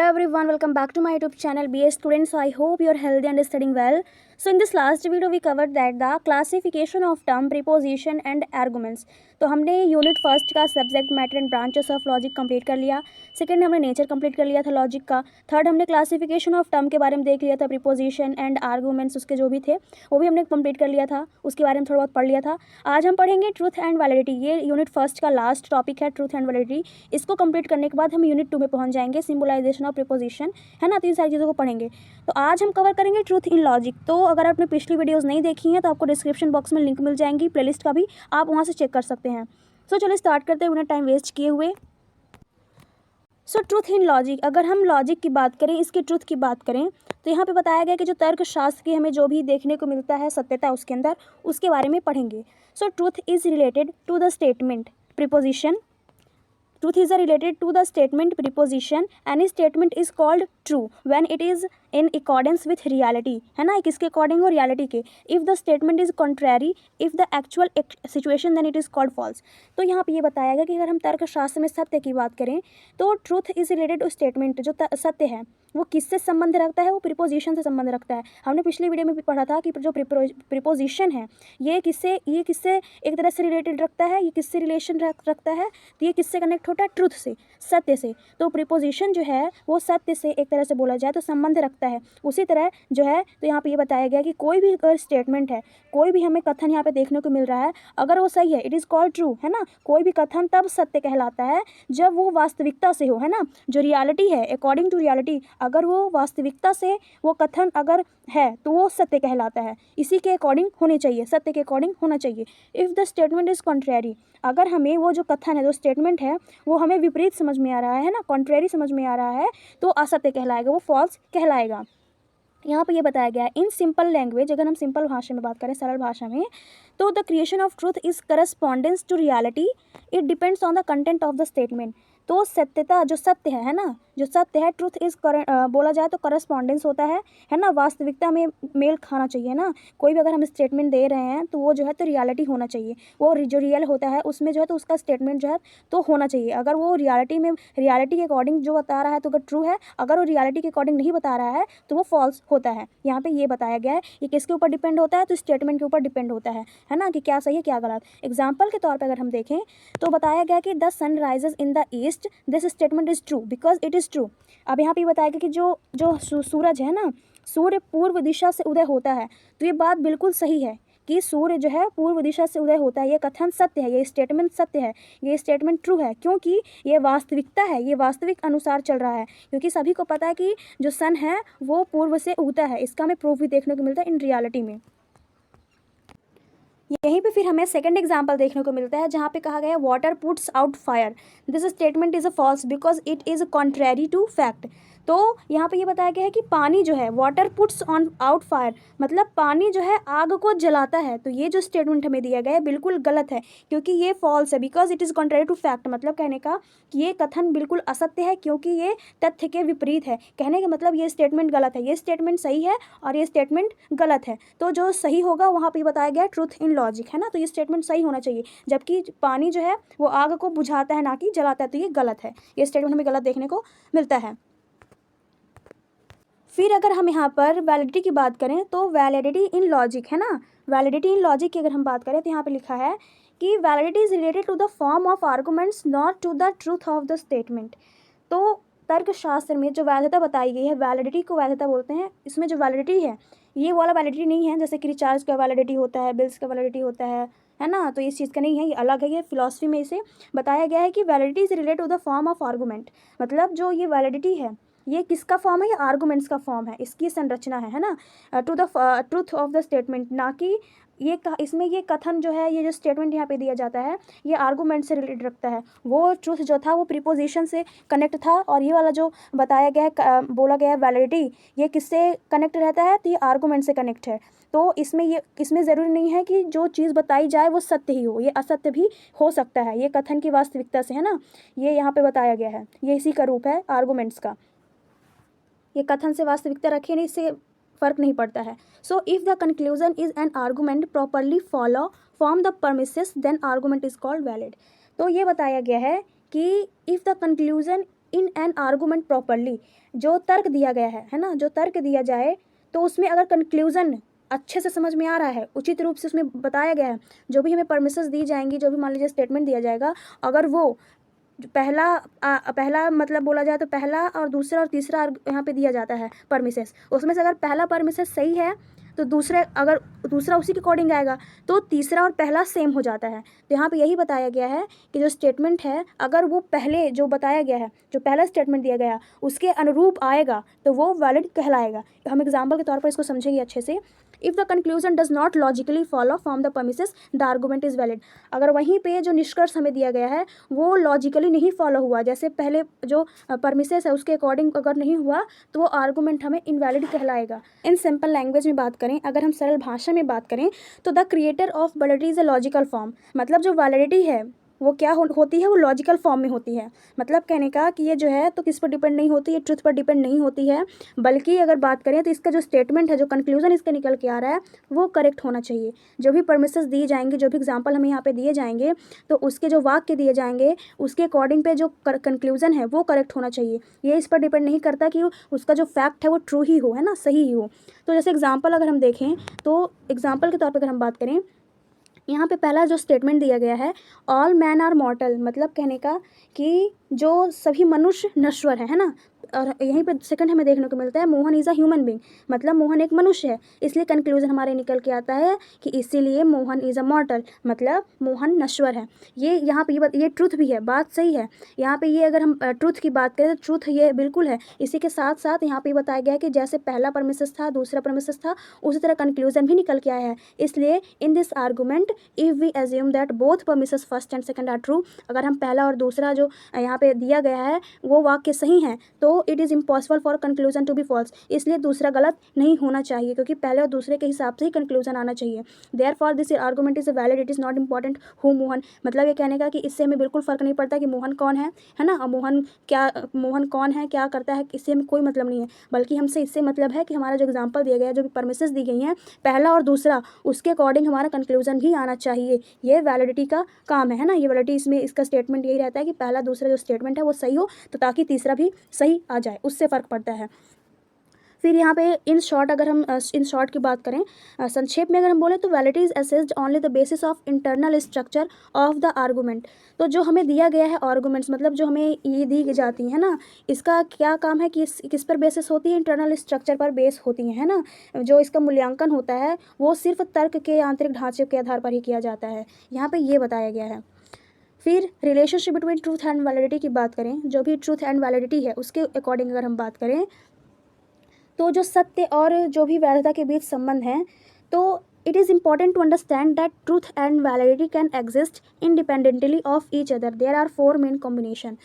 everyone, welcome back to my YouTube channel BS Students. So I hope you are healthy and studying well. So in this last video we covered that the classification of term, preposition and arguments. तो हमने unit first का subject matter and branches of logic complete कर लिया। Second हमने nature complete कर लिया था logic का। थर्ड हमने क्लासिफिकेशन ऑफ टर्म के बारे में देख लिया था, प्रीपोजिशन एंड आर्गूमेंट्स उसके जो भी थे वो भी हमने कंप्लीट कर लिया था, उसके बारे में थोड़ा बहुत पढ़ लिया था। आज हम पढ़ेंगे ट्रूथ एंड वैलिडिटी। ये यूनिट फर्स्ट का लास्ट टॉपिक है, ट्रूथ एंड वैलिडिटी। इसको कंप्लीट करने के बाद हम यूनिट 2 में पहुंच जाएंगे, सिंबलाइजेशन ऑफ प्रीपोजिशन, है ना। तो इन सारी चीज़ों को पढ़ेंगे। तो आज हम कवर करेंगे ट्रूथ इन लॉजिक। तो अगर आपने पिछली वीडियोस नहीं देखी हैं तो आपको डिस्क्रिप्शन बॉक्स में लिंक मिल जाएंगी, प्लेलिस्ट का भी आप वहाँ से चेक कर सकते हैं। सो चलो स्टार्ट करते हैं बिना टाइम वेस्ट किए हुए। सो ट्रूथ इन लॉजिक, अगर हम लॉजिक की बात करें, इसके ट्रूथ की बात करें तो यहाँ पे बताया गया कि जो तर्कशास्त्र की हमें जो भी देखने को मिलता है सत्यता उसके अंदर, उसके बारे में पढ़ेंगे। So truth is related to the statement proposition. Truth is related to the statement preposition. Any statement is called true when it is in accordance with reality, है ना, किसके अकॉर्डिंग हो, रियलिटी के। If the statement is contrary if the actual situation then it is called false. तो यहाँ पे ये बताया गया कि अगर हम तर्कशास्त्र में सत्य की बात करें तो truth is related to statement, जो सत्य है वो किससे संबंध रखता है, वो प्रीपोजिशन से संबंध रखता है। हमने पिछली वीडियो में भी पढ़ा था कि जो प्रीपोजिशन है ये किससे एक तरह से रिलेटेड रखता है, ये किससे रिलेशन रखता है, तो ये किससे कनेक्ट होता है, ट्रूथ से, सत्य से। तो प्रीपोजिशन जो है वो सत्य से एक तरह से बोला जाए तो संबंध रखता है। उसी तरह जो है तो यहाँ पे ये बताया गया कि कोई भी अगर स्टेटमेंट है, कोई भी हमें कथन यहाँ पे देखने को मिल रहा है, अगर वो सही है इट इज़ कॉल्ड ट्रू, है ना। कोई भी कथन तब सत्य कहलाता है जब वो वास्तविकता से हो, है ना। जो रियलिटी है अकॉर्डिंग टू रियलिटी, अगर वो वास्तविकता से वो कथन अगर है तो वो सत्य कहलाता है। इसी के अकॉर्डिंग होने चाहिए, सत्य के अकॉर्डिंग होना चाहिए। If the statement is contrary, अगर हमें वो जो कथन है, जो स्टेटमेंट है वो हमें विपरीत समझ में आ रहा है ना, कॉन्ट्रेरी समझ में आ रहा है, तो असत्य कहलाएगा, वो फॉल्स कहलाएगा। यहाँ पे ये बताया गया है इन सिंपल लैंग्वेज, अगर हम सिंपल भाषा में बात करें, सरल भाषा में, तो the creation of truth is correspondence to reality, it depends on the content of the statement. तो सत्यता जो सत्य है ना, जो सत्य है, ट्रूथ इज बोला जाए तो करस्पॉन्डेंस होता है ना, वास्तविकता में मेल खाना चाहिए ना। कोई भी अगर हम स्टेटमेंट दे रहे हैं तो वो जो है तो रियलिटी होना चाहिए, वो जो रियल होता है उसमें जो है तो उसका स्टेटमेंट जो है तो होना चाहिए। अगर वो रियलिटी में, रियलिटी के अकॉर्डिंग जो बता रहा है तो अगर ट्रू है, अगर वो रियलिटी के अकॉर्डिंग नहीं बता रहा है तो वो फॉल्स होता है। यहाँ पे ये बताया गया है ये किसके ऊपर डिपेंड होता है, तो स्टेटमेंट के ऊपर डिपेंड होता है ना, कि क्या सही है क्या गलत। एग्जाम्पल के तौर पर अगर हम देखें तो बताया गया कि the sun rises in the east, this statement is true because it is true. अब यहाँ पे बताया गया कि जो सूरज है ना, सूर्य पूर्व दिशा से उदय होता है, तो ये बात बिल्कुल सही है कि सूर्य जो है पूर्व दिशा से उदय होता है। ये कथन सत्य है, ये स्टेटमेंट सत्य है, ये स्टेटमेंट ट्रू है, क्योंकि ये वास्तविकता है, ये वास्तविक अनुसार चल रहा है। क्योंकि सभी को पता है कि जो सन है वो पूर्व से उगता है, इसका हमें प्रूफ भी देखने को मिलता है इन रियलिटी में। यहीं पे फिर हमें सेकंड एग्जांपल देखने को मिलता है जहाँ पे कहा गया है water puts out fire, this statement is a false because it is contrary to fact. तो यहाँ पे ये बताया गया है कि पानी जो है, water puts on out fire, मतलब पानी जो है आग को जलाता है। तो ये जो स्टेटमेंट हमें दिया गया है बिल्कुल गलत है, क्योंकि ये फॉल्स है, because it is contrary to fact. मतलब कहने का कि ये कथन बिल्कुल असत्य है, क्योंकि ये तथ्य के विपरीत है। कहने का मतलब ये स्टेटमेंट गलत है, ये स्टेटमेंट सही है और ये स्टेटमेंट गलत है। तो जो सही होगा वहाँ पर बताया गया ट्रूथ इन लॉजिक, है ना। तो ये स्टेटमेंट सही होना चाहिए, जबकि पानी जो है वो आग को बुझाता है ना कि जलाता है, तो ये गलत है, ये स्टेटमेंट हमें गलत देखने को मिलता है। फिर अगर हम यहाँ पर वैलिडिटी की बात करें तो वैलिडिटी इन लॉजिक, है ना, वैलिडिटी इन लॉजिक की अगर हम बात करें तो यहाँ पे लिखा है कि validity is related to the form of arguments not to the truth of the statement. तो तर्कशास्त्र में जो वैधता बताई गई है, वैलिडिटी को वैधता बोलते हैं। इसमें जो वैलिडिटी है ये वाला वैलिडिटी नहीं है जैसे कि रिचार्ज का वैलिडिटी होता है, बिल्स का वैलिडिटी होता है ना। तो इस चीज़ का नहीं है, ये अलग है। ये फिलॉसफी में इसे बताया गया है कि validity is related to the form of argument, मतलब जो ये वैलिडिटी है ये किसका फॉर्म है, ये आर्गूमेंट्स का फॉर्म है, इसकी संरचना है ना, to the truth of the statement, ना कि इसमें ये कथन जो है, ये जो स्टेटमेंट यहाँ पे दिया जाता है ये आर्गूमेंट से रिलेटेड रखता है। वो ट्रूथ जो था वो प्रीपोजिशन से कनेक्ट था, और ये वाला जो बताया गया है, बोला गया है वैलिडिटी, ये किससे कनेक्ट रहता है, तो ये आर्गूमेंट से कनेक्ट है। तो इसमें ज़रूरी नहीं है कि जो चीज़ बताई जाए वो सत्य ही हो, ये असत्य भी हो सकता है। ये कथन की वास्तविकता से, है ना, ये यहाँ पे बताया गया है, ये इसी का रूप है आर्गूमेंट्स का। ये कथन से वास्तविकता रखिए नहीं, इससे फर्क नहीं पड़ता है। So if the conclusion is an argument properly follow form the premises then argument is called valid. तो ये बताया गया है कि if the conclusion in an argument properly, जो तर्क दिया गया है ना, जो तर्क दिया जाए तो उसमें अगर कंक्लूज़न अच्छे से समझ में आ रहा है, उचित रूप से उसमें बताया गया है, जो भी हमें परमिशंस दी जाएंगी, जो भी मान लीजिए स्टेटमेंट दिया जाएगा, अगर वो पहला मतलब बोला जाए तो पहला और दूसरा और तीसरा यहाँ पे दिया जाता है परमिसेस, उसमें से अगर पहला परमिसेस सही है तो अगर दूसरा उसी के अकॉर्डिंग आएगा तो तीसरा और पहला सेम हो जाता है। तो यहाँ पे यही बताया गया है कि जो स्टेटमेंट है अगर वो पहले जो बताया गया है, जो पहला स्टेटमेंट दिया गया उसके अनुरूप आएगा तो वो वैलिड कहलाएगा। हम एग्जाम्पल के तौर पर इसको समझेंगे अच्छे से। If the conclusion does not logically follow from the premises the argument is valid. अगर वहीं पे जो निष्कर्ष हमें दिया गया है वो लॉजिकली नहीं फॉलो हुआ, जैसे पहले जो परमिसेस है उसके अकॉर्डिंग अगर नहीं हुआ तो वो आर्गूमेंट हमें इनवैलिड कहलाएगा। इन सिंपल लैंग्वेज में बात करें, अगर हम सरल भाषा में बात करें तो the creator of validity is a logical form. मतलब जो वैलिडिटी है वो क्या होती है, वो लॉजिकल फॉर्म में होती है। मतलब कहने का कि ये जो है तो किस पर डिपेंड नहीं होती है, ट्रुथ पर डिपेंड नहीं होती है, बल्कि अगर बात करें तो इसका जो स्टेटमेंट है, जो कंक्लूजन इसका निकल के आ रहा है वो करेक्ट होना चाहिए। जो भी परमिसेस दी जाएंगी, जो भी एग्जाम्पल हमें यहाँ पे दिए जाएंगे तो उसके जो वाक्य दिए जाएंगे उसके अकॉर्डिंग पे जो कंक्लूजन है वो करेक्ट होना चाहिए। ये इस पर डिपेंड नहीं करता कि उसका जो फैक्ट है वो ट्रू ही हो, है ना, सही ही हो। तो जैसे एग्जाम्पल अगर हम देखें तो एग्जाम्पल के तौर पर अगर हम बात करें, यहाँ पे पहला जो स्टेटमेंट दिया गया है ऑल मैन आर मॉर्टल, मतलब कहने का कि जो सभी मनुष्य नश्वर है ना। और यहीं पे सेकंड हमें देखने को मिलता है Mohan is a human being, मतलब मोहन एक मनुष्य है, इसलिए कंक्लूजन हमारे निकल के आता है कि इसीलिए मोहन इज़ अ मॉर्टल, मतलब मोहन नश्वर है। ये यहाँ पे ये ट्रुथ भी है, बात सही है। यहाँ पे ये अगर हम ट्रुथ की बात करें तो ट्रुथ ये बिल्कुल है। इसी के साथ साथ यहाँ पे बताया गया है कि जैसे पहला परमिसेस था, दूसरा परमिसेस था, उसी तरह कंक्लूजन भी निकल के आया है। इसलिए in this argument if we assume that both premises first and second are true, अगर हम पहला और दूसरा जो यहाँ पे दिया गया है वो वाक्य सही है तो it is impossible for conclusion to be false, इसलिए दूसरा गलत नहीं होना चाहिए, क्योंकि पहले और दूसरे के हिसाब से ही कंक्लूजन आना चाहिए। Therefore this argument is valid, it is not important who Mohan, मतलब ये कहने का कि इससे हमें बिल्कुल फ़र्क नहीं पड़ता कि मोहन कौन है ना, मोहन कौन है, क्या करता है, इससे हमें कोई मतलब नहीं है, बल्कि हमसे इससे मतलब है कि हमारा जो एग्जाम्पल दिया गया है, जो भी परमिसेस दी गई हैं पहला और दूसरा, उसके अकॉर्डिंग हमारा कंक्लूजन भी आना चाहिए। ये वैलिडिटी का काम है ना, ये वैलिडिटी इसमें इसका स्टेटमेंट यही रहता है कि पहला दूसरा जो स्टेटमेंट है वो सही हो तो ताकि तीसरा भी सही आ जाए, उससे फ़र्क पड़ता है। फिर यहाँ पे इन शॉर्ट अगर हम इन शॉर्ट की बात करें, संक्षेप में अगर हम बोले तो validity is assessed only the basis of internal structure of the argument. तो जो हमें दिया गया है आर्गूमेंट्स, मतलब जो हमें ये दी जाती है ना, इसका क्या काम है कि किस पर बेसिस होती है, इंटरनल स्ट्रक्चर पर बेस होती है ना। जो इसका मूल्यांकन होता है वो सिर्फ तर्क के आंतरिक ढांचे के आधार पर ही किया जाता है, यहाँ पर ये बताया गया है। फिर relationship between truth and validity की बात करें, जो भी ट्रूथ एंड वैलिडिटी है उसके अकॉर्डिंग अगर हम बात करें तो जो सत्य और जो भी वैधता के बीच संबंध है, तो it is important to understand that truth and validity can exist independently of each other, there are 4 main combination.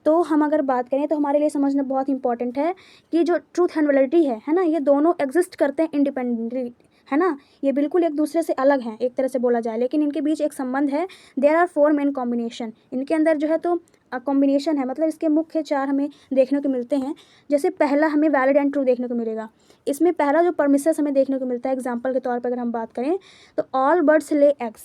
तो हम अगर बात करें तो हमारे लिए समझना बहुत इंपॉर्टेंट है कि जो ट्रूथ एंड वैलिडिटी है ना, ये दोनों एग्जिस्ट करते हैं इंडिपेंडेंटली, है ना। ये बिल्कुल एक दूसरे से अलग हैं एक तरह से बोला जाए, लेकिन इनके बीच एक संबंध है। देयर आर 4 मेन कॉम्बिनेशन, इनके अंदर जो है तो कॉम्बिनेशन है, मतलब इसके मुख्य 4 हमें देखने को मिलते हैं। जैसे पहला हमें वैलिड एंड ट्रू देखने को मिलेगा। इसमें पहला जो परमिसेस हमें देखने को मिलता है, एग्जाम्पल के तौर पर अगर हम बात करें तो ऑल बर्ड्स ले एग्स,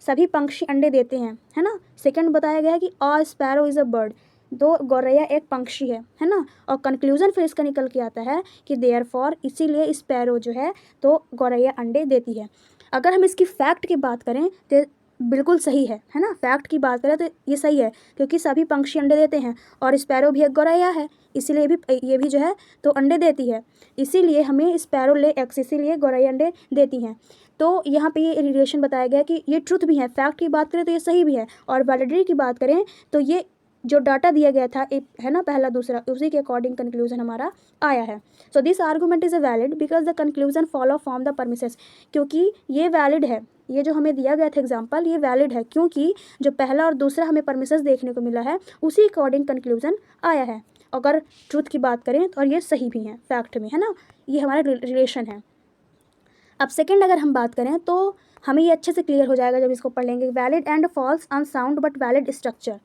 सभी पंक्षी अंडे देते हैं, है ना। सेकंड बताया गया है कि अ स्पैरो इज़ अ बर्ड, 2 गौरैया एक पंक्षी है ना। और कंक्लूजन फिर इसका निकल के आता है कि देयरफॉर, इसीलिए स्पैरो जो है तो गौरैया अंडे देती है। अगर हम इसकी फैक्ट की बात करें तो बिल्कुल सही है ना। फैक्ट की बात करें तो ये सही है, क्योंकि सभी पंक्षी अंडे देते हैं और स्पैरो भी एक गौरैया है, इसीलिए ये भी जो है तो अंडे देती है, इसीलिए हमें स्पैरो ले एग्स, इसीलिए गौरैया अंडे देती हैं। तो यहाँ पे ये रिलेशन बताया गया कि ये ट्रुथ भी है, फैक्ट की बात करें तो ये सही भी है, और वैलिडिटी की बात करें तो ये जो डाटा दिया गया था एक है ना पहला दूसरा, उसी के अकॉर्डिंग कंक्लूजन हमारा आया है। So this argument is a valid because the conclusion follow from the premises, क्योंकि ये वैलिड है, ये जो हमें दिया गया था एग्जाम्पल ये वैलिड है, क्योंकि जो पहला और दूसरा हमें परमिसेस देखने को मिला है उसी अकॉर्डिंग कंक्लूजन आया है। अगर ट्रूथ की बात करें तो और ये सही भी है फैक्ट में, है ना, ये हमारा रिलेशन है। अब सेकंड अगर हम बात करें तो हमें ये अच्छे से क्लियर हो जाएगा जब इसको पढ़ लेंगे। Valid and false unsound but valid structure,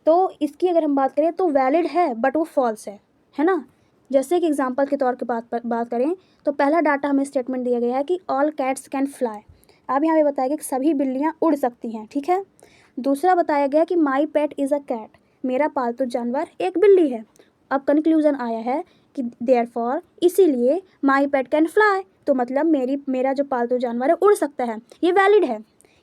तो इसकी अगर हम बात करें तो वैलिड है बट वो फॉल्स है ना। जैसे कि एग्जांपल के तौर पे बात करें तो पहला डाटा हमें स्टेटमेंट दिया गया है कि ऑल कैट्स कैन फ्लाई, अब यहाँ पे बताया गया कि सभी बिल्लियाँ उड़ सकती हैं, ठीक है। दूसरा बताया गया कि माई पेट इज़ अ कैट, मेरा पालतू जानवर एक बिल्ली है। अब कंक्लूजन आया है कि देयरफॉर इसीलिए माई पेट कैन फ्लाई, तो मतलब मेरा जो पालतू जानवर है उड़ सकता है। ये वैलिड है,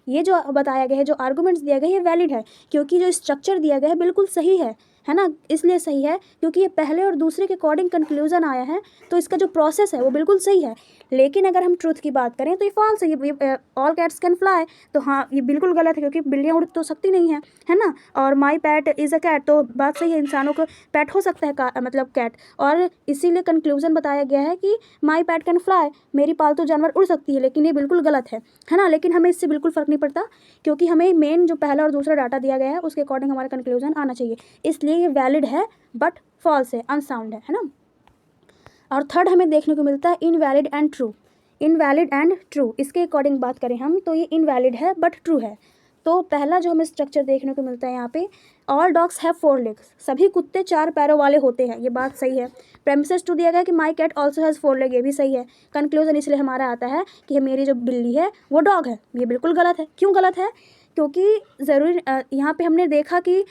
ये जो बताया गया है, जो आर्गूमेंट्स दिया गया है, ये वैलिड है, क्योंकि जो स्ट्रक्चर दिया गया है बिल्कुल सही है ना। इसलिए सही है क्योंकि ये पहले और दूसरे के अकॉर्डिंग कंक्लूजन आया है, तो इसका जो प्रोसेस है वो बिल्कुल सही है। लेकिन अगर हम ट्रूथ की बात करें तो ये फॉल्स है, ये ऑल कैट्स कैन फ्लाई, तो हाँ ये बिल्कुल गलत है, क्योंकि बिल्लियाँ उड़ तो सकती नहीं है ना। और माई पैट इज़ अ कैट, तो बात सही है, इंसानों को पैट हो सकता है मतलब कैट, और इसीलिए कंक्लूजन बताया गया है कि माई पैट कैन फ्लाई, मेरी पालतू जानवर उड़ सकती है, लेकिन ये बिल्कुल गलत है ना। लेकिन हमें इससे बिल्कुल फ़र्क नहीं पड़ता, क्योंकि हमें मेन जो पहला और दूसरा डाटा दिया गया है उसके अकॉर्डिंग हमारा कंक्लूजन आना चाहिए, इसलिए ये वैलिड है बट फॉल्स है, अनसाउंड है ना। और थर्ड हमें देखने को मिलता है invalid and true. Invalid and true, इसके अकॉर्डिंग बात करें हम तो ये इनवैलिड है बट ट्रू है। तो पहला जो हमें स्ट्रक्चर देखने को मिलता है यहाँ पे, ऑल डॉग्स हैव 4 लेग्स, सभी कुत्ते 4 पैरों वाले होते हैं, ये बात सही है। प्रेमिसेस 2 दिया गया कि my cat also has 4 leg, ये भी सही है। कंक्लूजन इसलिए हमारा आता है कि मेरी जो बिल्ली है वो डॉग है, ये बिल्कुल गलत है। क्यों गलत है? क्योंकि ज़रूरी यहाँ पे हमने देखा कि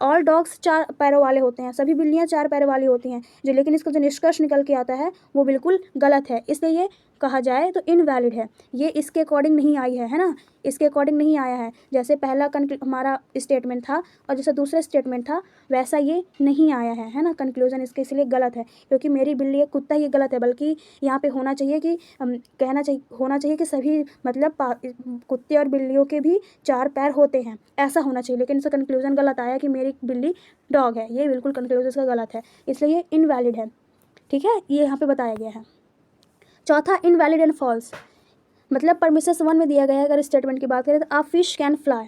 ऑल डॉग्स 4 पैरों वाले होते हैं, सभी बिल्लियाँ 4 पैरों वाली होती हैं, जो लेकिन इसका जो निष्कर्ष निकल के आता है वो बिल्कुल गलत है, इसलिए ये कहा जाए तो इनवैलिड है। ये इसके अकॉर्डिंग नहीं आई है ना, इसके अकॉर्डिंग नहीं आया है। जैसे पहला हमारा स्टेटमेंट था और जैसे दूसरा स्टेटमेंट था वैसा ये नहीं आया है ना। कंक्लूजन इसके इसलिए गलत है, क्योंकि मेरी बिल्ली एक कुत्ता, ये गलत है, बल्कि यहाँ पे होना चाहिए कि होना चाहिए कि सभी मतलब कुत्ते और बिल्लियों के भी 4 पैर होते हैं, ऐसा होना चाहिए। लेकिन इसका कंक्लूजन गलत आया कि मेरी बिल्ली डॉग है, ये बिल्कुल कंक्लूजन इसका गलत है, इसलिए ये इनवैलिड है। ठीक है, ये यहाँ पे बताया गया है। चौथा, इनवैलिड एंड फॉल्स, मतलब परमिसेस 1 में दिया गया है, अगर स्टेटमेंट की बात करें तो अ फिश कैन फ्लाई,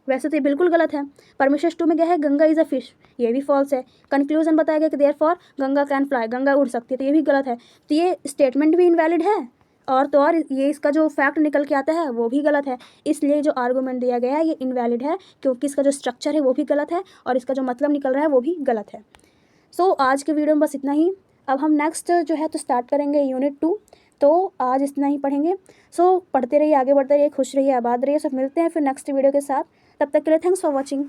वैसे तो ये बिल्कुल गलत है। परमिसेस 2 में गया है गंगा इज़ अ फिश, ये भी फॉल्स है। कंक्लूजन बताया गया कि therefore Ganga can fly, Ganga उड़ सकती है, तो ये भी गलत है। तो ये स्टेटमेंट भी इनवैलिड है और ये इसका जो फैक्ट निकल के आता है वो भी गलत है। इसलिए जो आर्गूमेंट दिया गया है ये इनवैलिड है, क्योंकि इसका जो स्ट्रक्चर है वो भी गलत है और इसका जो मतलब निकल रहा है वो भी गलत है। सो आज के वीडियो में बस इतना ही। अब हम नेक्स्ट जो है तो स्टार्ट करेंगे यूनिट 2, तो आज इतना ही पढ़ेंगे। सो पढ़ते रहिए, आगे बढ़ते रहिए, खुश रहिए, आबाद रहिए। सब मिलते हैं फिर नेक्स्ट वीडियो के साथ, तब तक के लिए थैंक्स फॉर वॉचिंग।